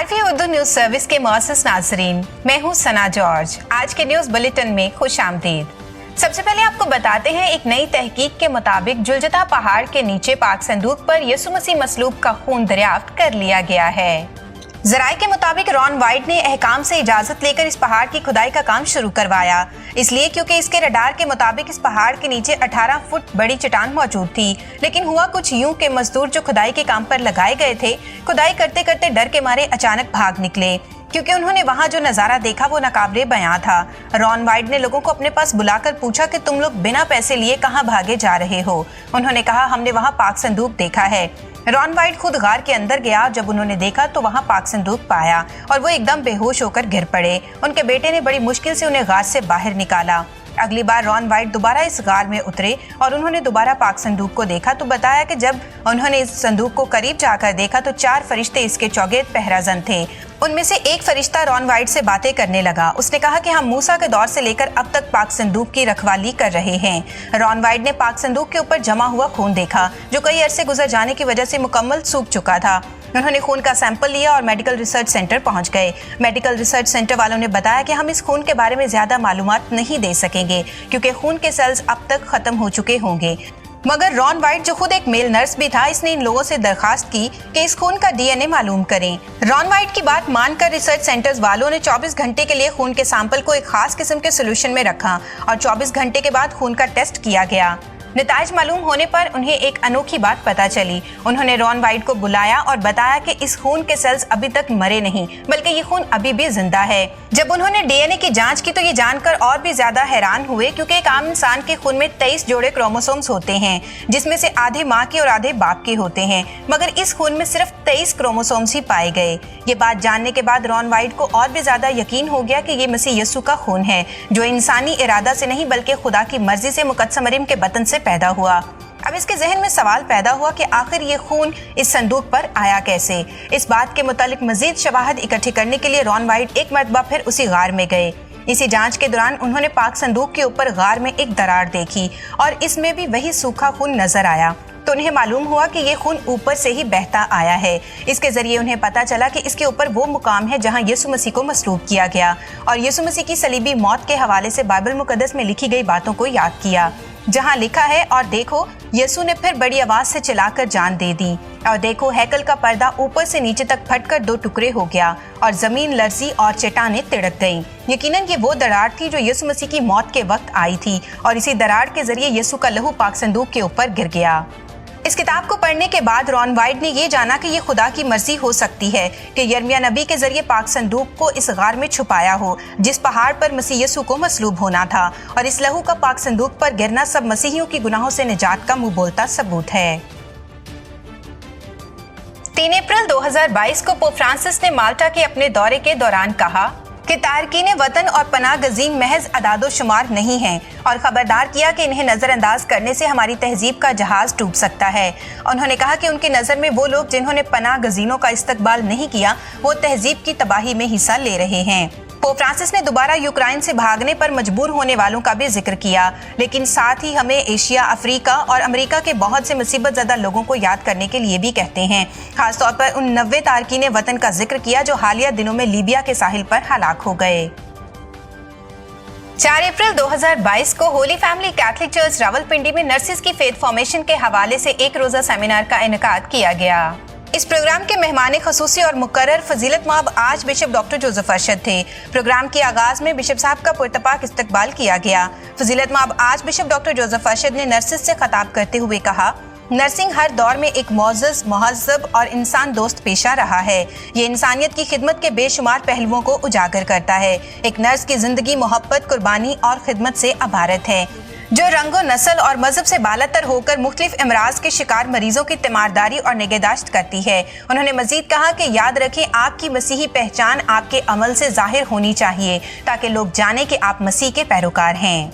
RV Urdu news service के मुअस्सिस नाज़रीन, मैं हूँ सना जॉर्ज। आज के न्यूज बुलेटिन में खुश आमदीद। सबसे पहले आपको बताते हैं, एक नई तहकीक के मुताबिक जुलजता पहाड़ के नीचे पाक संदूक पर यसु मसीह मसलूब का खून दरियाफ्त कर लिया गया है। जराये के मुताबिक रॉन वाइट ने अहकाम से इजाजत लेकर इस पहाड़ की खुदाई का काम शुरू करवाया, इसलिए क्योंकि इसके रडार के मुताबिक इस पहाड़ के नीचे 18 फुट बड़ी चट्टान मौजूद थी। लेकिन हुआ कुछ यूं के मजदूर जो खुदाई के काम पर लगाए गए थे, खुदाई करते करते डर के मारे अचानक भाग निकले, क्योंकि उन्होंने वहां जो नजारा देखा वो नाकाबिले बयां था। रॉन वाइट ने लोगों को अपने पास बुलाकर पूछा कि तुम लोग बिना पैसे लिए कहां भागे जा रहे हो। उन्होंने कहा, हमने वहां पाक संदूक देखा है। रॉन वाइट खुद गार के अंदर गया। जब उन्होंने देखा तो वहां पाक संदूक पाया और वो एकदम बेहोश होकर गिर पड़े। उनके बेटे ने बड़ी मुश्किल से उन्हें गार से बाहर निकाला। अगली बार रॉन वाइट दोबारा इस गार में उतरे और उन्होंने दोबारा पाक संदूक को देखा तो बताया कि जब उन्होंने इस संदूक को करीब जाकर देखा तो 4 फरिश्ते इसके चौगिर्द पहराजन थे। उनमें से एक फरिश्ता रॉन वाइट से बातें करने लगा। उसने कहा कि हम मूसा के दौर से लेकर अब तक पाक संदूक की रखवाली कर रहे हैं। रॉन वाइट ने पाक संदूक के ऊपर जमा हुआ खून देखा, जो कई अरसे गुजर जाने की वजह से मुकम्मल सूख चुका था। उन्होंने खून का सैंपल लिया और मेडिकल रिसर्च सेंटर पहुंच गए। मेडिकल रिसर्च सेंटर वालों ने बताया कि हम इस खून के बारे में ज्यादा मालूमात नहीं दे सकेंगे, क्योंकि खून के सेल्स अब तक खत्म हो चुके होंगे। मगर रॉन वाइट, जो खुद एक मेल नर्स भी था, इसने इन लोगों से दरखास्त की कि इस खून का डीएनए मालूम करें। रॉन वाइट की बात मानकर रिसर्च सेंटर्स वालों ने 24 घंटे के लिए खून के सैंपल को एक खास किस्म के सोल्यूशन में रखा और 24 घंटे के बाद खून का टेस्ट किया गया। नताइज मालूम होने पर उन्हें एक अनोखी बात पता चली। उन्होंने रॉन वाइट को बुलाया और बताया कि इस खून के सेल्स अभी तक मरे नहीं, बल्कि ये खून अभी भी जिंदा है। जब उन्होंने डीएनए की जांच की तो ये जानकर और भी ज्यादा हैरान हुए, क्योंकि एक आम इंसान के खून में 23 जोड़े क्रोमोसोम्स होते हैं, जिसमें से आधे माँ के और आधे बाप के होते हैं, मगर इस खून में सिर्फ 23 क्रोमोसोम्स ही पाए गए। ये बात जानने के बाद रॉन वाइट को और भी ज्यादा यकीन हो गया कि ये मसीह यीशु का खून है, जो इंसानी इरादा से नहीं बल्कि खुदा की मर्जी से मुकद्दस मरियम के बतन से पैदा हुआ। अब इसके जहन में सवाल पैदा हुआ कि आखिर ये खून इस संदूक पर आया कैसे। इस बात के मुतालिक मजीद शवाहद इकट्ठी करने के लिए रॉन वाइट एक मरतबा फिर उसी गार में गए। इसी जांच के दौरान उन्होंने पाक संदूक के ऊपर गार में एक दरार देखी और इसमें भी वही सूखा खून नजर आया। तो उन्हें मालूम हुआ कि ये खून ऊपर से ही बहता आया है। इसके जरिए उन्हें पता चला कि इसके ऊपर वो मुकाम है जहां यीशु मसीह को मसलूब किया गया और यीशु मसीह की सलीबी मौत के हवाले से बाइबल मुकद्दस में लिखी गई बातों को याद किया, जहां लिखा है, और देखो यीशु ने फिर बड़ी आवाज से चिल्लाकर जान दे दी, और देखो हैकल का पर्दा ऊपर से नीचे तक फटकर 2 टुकड़े हो गया और जमीन लर्जी और चट्टानें तिड़क गईं। यकीनन ये वो दरार थी जो यीशु मसीह की मौत के वक्त आई थी और इसी दरार के जरिए यीशु का लहू पाक संदूक के ऊपर गिर गया। इस किताब को पढ़ने के बाद रॉन वाइट ने ये जाना कि ये खुदा की मर्जी हो सकती है कि यिर्मयाह नबी के जरिए पाक संदूक को इस गार में छुपाया हो, जिस पहाड़ पर मसीह यीशु को मसलूब होना था, और इस लहू का पाक संदूक पर गिरना सब मसीहियों की गुनाहों से निजात का मुंह बोलता सबूत है। 3 अप्रैल 2022 को पोप फ्रांसिस ने माल्टा के अपने दौरे के दौरान कहा कि तारकीन वतन और पनाह गजीन महज अदादो शुमार नहीं हैं, और खबरदार किया कि इन्हें नजरअंदाज करने से हमारी तहजीब का जहाज डूब सकता है। उन्होंने कहा कि उनकी नज़र में वो लोग जिन्होंने पनाह गजीनों का इस्तकबाल नहीं किया, वो तहजीब की तबाही में हिस्सा ले रहे हैं। पोप फ्रांसिस ने दोबारा यूक्रेन से भागने पर मजबूर होने वालों का भी जिक्र किया, लेकिन साथ ही हमें एशिया, अफ्रीका और अमेरिका के बहुत से मुसीबत ज़दा लोगों को याद करने के लिए भी कहते हैं। खासतौर पर उन 90 तारकीन वतन का जिक्र किया जो हालिया दिनों में लीबिया के साहिल पर हलाक हो गए। 4 अप्रैल 2022 को Holi family Catholic church Rawalpindi में नर्सिस की फेथ फॉर्मेशन के हवाले से एक रोजा सेमिनार का इनेकाद किया गया। इस प्रोग्राम के मेहमान खसूसी और मुकर्रर फजीलत माब आज बिशप डॉक्टर जोसेफ अरशद थे। प्रोग्राम के आगाज में बिशप साहब का पुरतपाक इस्तकबाल किया गया। फजीलत माब आज बिशप डॉक्टर जोसेफ अरशद ने नर्सिस से खिताब करते हुए कहा, नर्सिंग हर दौर में एक मोअज़्ज़ज़, मुहज़्ज़ब और इंसान दोस्त पेशा रहा है। ये इंसानियत की खिदमत के बेशुमार पहलुओं को उजागर करता है। एक नर्स की जिंदगी मोहब्बत, कुर्बानी और खिदमत से अबारत है, जो रंगो, नस्ल और मजहब से बालातर होकर मुख्तलिफ अमराज के शिकार मरीजों की तीमारदारी और निगहदाश्त करती है। उन्होंने मजीद कहा कि याद रखें, आपकी मसीही पहचान आपके अमल से जाहिर होनी चाहिए, ताकि लोग जाने कि आप मसीह के पैरोकार हैं।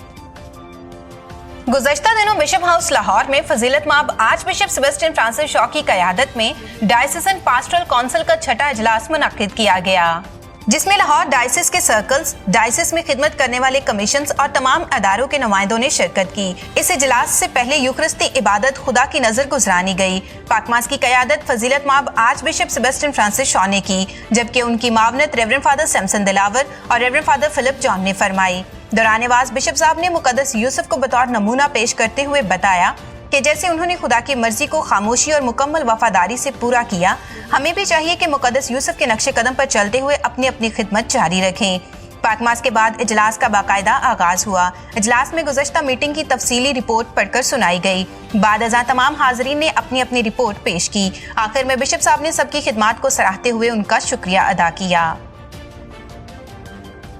गुज़श्ता दिनों बिशप हाउस लाहौर में फजीलत माब arch bishop Sebastian Francis Shaw की क़यादत में डायसीजन पास्टरल काउंसिल का 6ठा इजलास मुनक्किद किया गया। जिसमें लाहौर डायसिस के सर्कल्स, डायसिस में खिदमत करने वाले कमीशंस और तमाम अदारों के नुमाइंदों ने शिरकत की। इस इजलास से पहले यूखरिस्ती इबादत खुदा की नजर गुजरानी गई। पाकमास की क़यादत फजीलत माब arch bishop Sebastian Francis Shaw ने की, जबकि उनकी मावनत रेवरेंड फादर सैमसन दिलावर और रेवरेंड फादर फिलिप जॉन ने फरमाई। दौरान वाज बिशप साहब ने मुकद्दस यूसुफ को बतौर नमूना पेश करते हुए बताया कि जैसे उन्होंने खुदा की मर्जी को खामोशी और मुकम्मल वफादारी से पूरा किया, हमें भी चाहिए कि मुकद्दस यूसुफ के नक्शे कदम पर चलते हुए अपनी अपनी खिदमत जारी रखें। पाकमास के बाद इजलास का बाकायदा आगाज हुआ। इजलास में गुज़श्ता मीटिंग की तफसीली रिपोर्ट पढ़कर सुनाई गई। बाद अज़ां तमाम हाज़रीन ने अपनी अपनी रिपोर्ट पेश की। आखिर में बिशप साहब ने सबकी खिदमत को सराहते हुए उनका शुक्रिया अदा किया।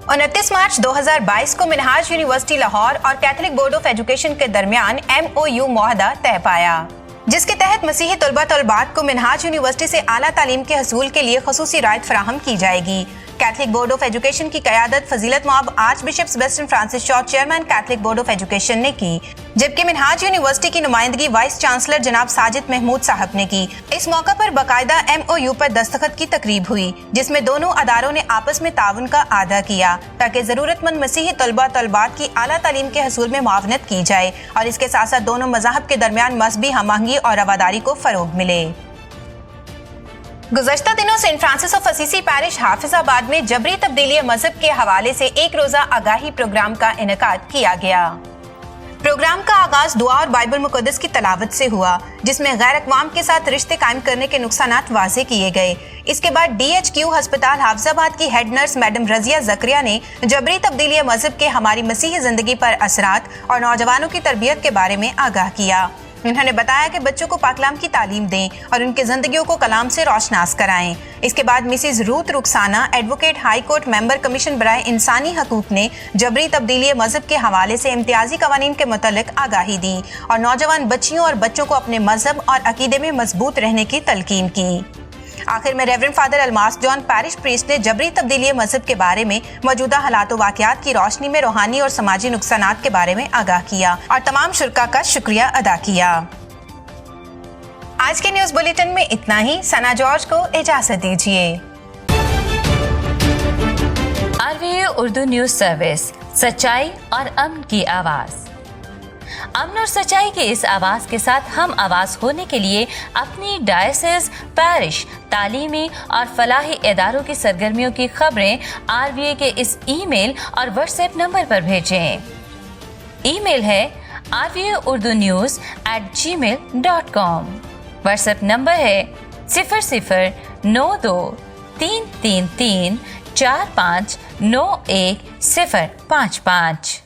29 मार्च 2022 को मिनहाज यूनिवर्सिटी लाहौर और कैथोलिक बोर्ड ऑफ एजुकेशन के दरमियान MOU मुआहदा तय पाया, जिसके तहत मसीही तलबा तलबात को मिनहाज यूनिवर्सिटी से आला तालीम के हसूल के लिए खसूसी रायत फराहम की जाएगी। कैथोलिक बोर्ड ऑफ एजुकेशन की क़यादत फजीलत माब arch bishop Sebastian Francis Shaw chairman Catholic board of education ने की, जबकि मिनहाज यूनिवर्सिटी की नुमाइंदगी वाइस चांसलर जनाब साजिद महमूद साहब ने की। इस मौका पर बाकायदा MOU पर दस्तखत की तकरीब हुई, जिसमें दोनों अदारों ने आपस में ताउन का आदा किया ताकि जरूरतमंद मसीही तलबा तलबात की आला तालीम के हसूल में मुआवनत की जाए और इसके साथ साथ दोनों मज़ाहब के दरमियान मजहबी हमआहंगी और रवादारी को फरोग मिले। गुज़श्ता दिनों Saint Francis of Assisi parish Hafizabad में जबरी तब्दीली मजहब के हवाले से एक रोजा आगाही प्रोग्राम का इनेकाद किया गया। प्रोग्राम का आगाज दुआ और बाइबल मुकद्दस की तलावत से हुआ, जिसमें गैर अक़वाम के साथ रिश्ते कायम करने के नुकसानात वाज़े किए गए। इसके बाद DHQ अस्पताल हाफिजाबाद की head nurse madam Razia Zakaria ने जबरी तब्दीली मजहब के हमारी मसीही जिंदगी पर असरात और नौजवानों की तरबियत के बारे में आगाह किया। उन्होंने बताया कि बच्चों को पाकलाम की तालीम दें और उनकी जिंदगियों को कलाम से रोशनास कराएं। इसके बाद Mrs Ruth Rukhsana, advocate high court member commission बराए इंसानी हकूक ने जबरी तब्दीली मजहब के हवाले से इम्तियाजी कवानीन के मुतालिक आगाही दी और नौजवान बच्चियों और बच्चों को अपने मजहब और अकीदे में मजबूत रहने की तलकीन की। आखिर में reverend father Almas John parish priest ने जबरी तब्दीली मजहब के बारे में मौजूदा हालात वाक़यात की रोशनी में रूहानी और समाजी नुकसानात के बारे में आगाह किया और तमाम शुरका का शुक्रिया अदा किया। आज के न्यूज़ बुलेटिन में इतना ही। सना जॉर्ज को इजाजत दीजिए। RVA उर्दू न्यूज सर्विस, सच्चाई और अमन की आवाज। अमन और सच्चाई के इस आवाज के साथ हम आवाज होने के लिए अपनी डायसिस, पैरिश, तालीमी और फलाही इदारों की सरगर्मियों की खबरें RVA के इस ईमेल और व्हाट्सएप नंबर पर भेजें। ईमेल है rvaurdunews@gmail.com। व्हाट्सएप नंबर है 009333459155।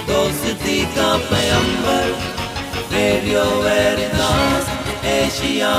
दोस्ती का पैगंबर, रेडियो वेरितास एशिया।